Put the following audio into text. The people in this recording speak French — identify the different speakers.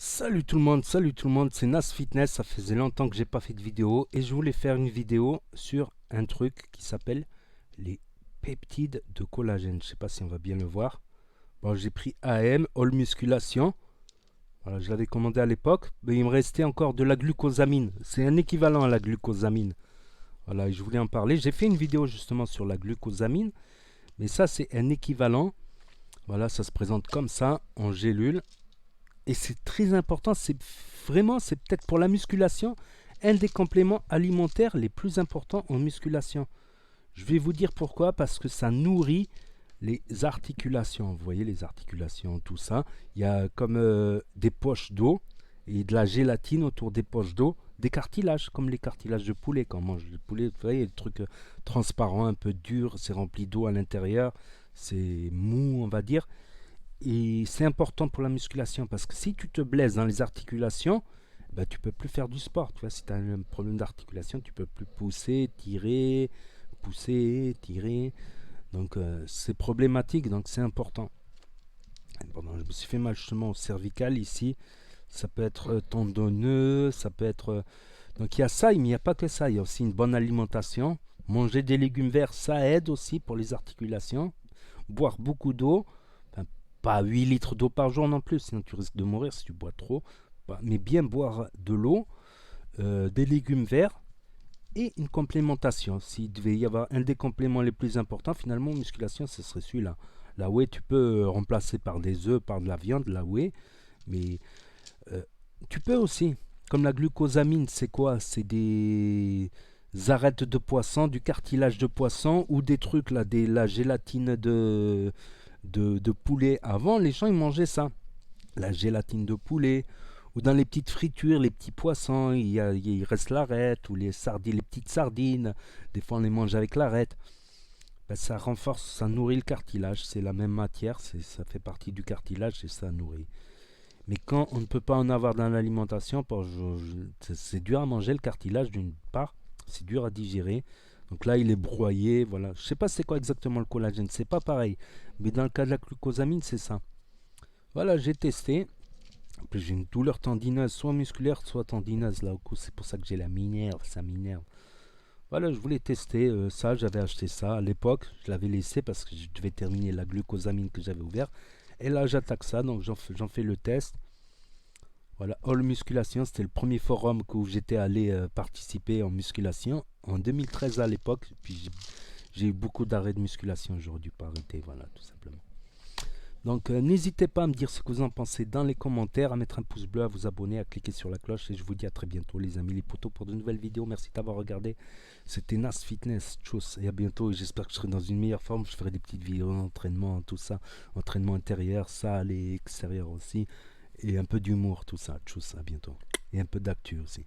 Speaker 1: Salut tout le monde, c'est Nas Fitness, ça faisait longtemps que j'ai pas fait de vidéo et je voulais faire une vidéo sur un truc qui s'appelle les peptides de collagène. Je sais pas si on va bien le voir. Bon, j'ai pris AM, All Musculation. Voilà, je l'avais commandé à l'époque, mais il me restait encore de la glucosamine. C'est un équivalent à la glucosamine. Voilà, et je voulais en parler. J'ai fait une vidéo justement sur la glucosamine, mais ça c'est un équivalent. Voilà, ça se présente comme ça en gélule. Et c'est très important, c'est peut-être pour la musculation, un des compléments alimentaires les plus importants en musculation. Je vais vous dire pourquoi, parce que ça nourrit les articulations. Vous voyez les articulations, tout ça. Il y a comme des poches d'eau et de la gélatine autour des poches d'eau, des cartilages, comme les cartilages de poulet. Quand on mange du poulet, vous voyez, le truc transparent, un peu dur, c'est rempli d'eau à l'intérieur, c'est mou, on va dire. Et c'est important pour la musculation parce que si tu te blesses dans les articulations, bah, tu peux plus faire du sport. Tu vois, si tu as un problème d'articulation, tu peux plus pousser, tirer. Donc c'est problématique, donc c'est important. Pardon, je me suis fait mal justement au cervical ici. Ça peut être tendonneux, ça peut être... Donc il y a ça, mais il n'y a pas que ça. Il y a aussi une bonne alimentation. Manger des légumes verts, ça aide aussi pour les articulations. Boire beaucoup d'eau. Enfin, pas 8 litres d'eau par jour non plus, sinon tu risques de mourir si tu bois trop. Mais bien boire de l'eau, des légumes verts et une complémentation. S'il devait y avoir un des compléments les plus importants, finalement, en musculation, ce serait celui-là. La whey, tu peux remplacer par des œufs, par de la viande, la whey. Mais euh, tu peux aussi, comme la glucosamine, c'est quoi? C'est des arêtes de poisson, du cartilage de poisson ou des trucs là, la gélatine de poulet. Avant, les gens ils mangeaient ça, la gélatine de poulet. Ou dans les petites fritures, les petits poissons, il reste l'arête, ou les sardines, les petites sardines. Des fois, on les mange avec l'arête. Ben, ça renforce, ça nourrit le cartilage. C'est la même matière, ça fait partie du cartilage et ça nourrit. Mais quand on ne peut pas en avoir dans l'alimentation, c'est dur à manger le cartilage d'une part, c'est dur à digérer. Donc là, il est broyé, voilà. Je sais pas c'est quoi exactement le collagène, c'est pas pareil. Mais dans le cas de la glucosamine, c'est ça. Voilà, j'ai testé. En plus, j'ai une douleur tendineuse, soit musculaire, soit tendineuse. Là, au coup, c'est pour ça que j'ai la minerve, ça m'énerve. Voilà, je voulais tester ça, j'avais acheté ça à l'époque. Je l'avais laissé parce que je devais terminer la glucosamine que j'avais ouvert. Et là, j'attaque ça, donc j'en fais le test. Voilà, All Musculation, c'était le premier forum où j'étais allé participer en musculation en 2013 à l'époque. Puis j'ai eu beaucoup d'arrêts de musculation, j'aurais dû pas arrêter, voilà, tout simplement. Donc n'hésitez pas à me dire ce que vous en pensez dans les commentaires, à mettre un pouce bleu, à vous abonner, à cliquer sur la cloche. Et je vous dis à très bientôt les amis, les potos, pour de nouvelles vidéos. Merci d'avoir regardé. C'était Nas Fitness, tchuss, et à bientôt. Et j'espère que je serai dans une meilleure forme. Je ferai des petites vidéos d'entraînement, tout ça. Entraînement intérieur, salle et extérieur aussi. Et un peu d'humour, tout ça. Tchuss, à bientôt. Et un peu d'actu aussi.